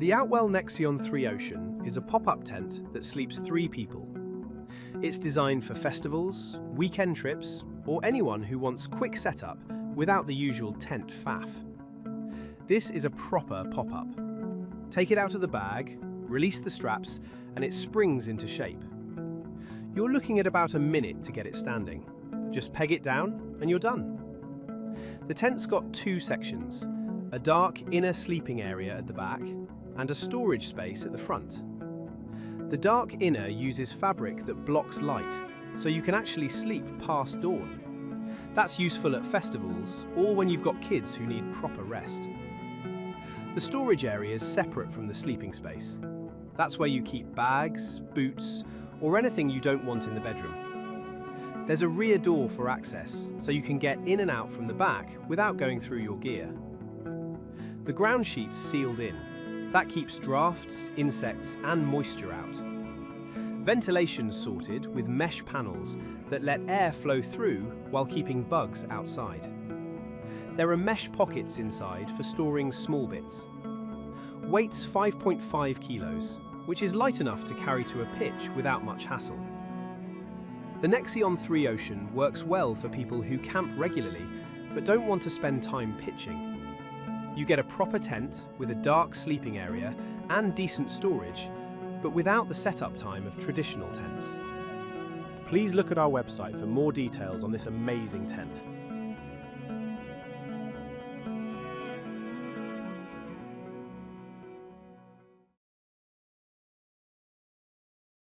The Outwell Nexion 3 Ocean is a pop-up tent that sleeps 3 people. It's designed for festivals, weekend trips, or anyone who wants quick setup without the usual tent faff. This is a proper pop-up. Take it out of the bag, release the straps, and it springs into shape. You're looking at about a minute to get it standing. Just peg it down and you're done. The tent's got 2 sections, a dark inner sleeping area at the back and a storage space at the front. The dark inner uses fabric that blocks light, so you can actually sleep past dawn. That's useful at festivals or when you've got kids who need proper rest. The storage area is separate from the sleeping space. That's where you keep bags, boots, or anything you don't want in the bedroom. There's a rear door for access, so you can get in and out from the back without going through your gear. The ground sheet's sealed in. That keeps drafts, insects, and moisture out. Ventilation's sorted with mesh panels that let air flow through while keeping bugs outside. There are mesh pockets inside for storing small bits. Weight's 5.5 kilos, which is light enough to carry to a pitch without much hassle. The Nexion 3 Ocean works well for people who camp regularly but don't want to spend time pitching. You get a proper tent with a dark sleeping area and decent storage, but without the setup time of traditional tents. Please look at our website for more details on this amazing tent.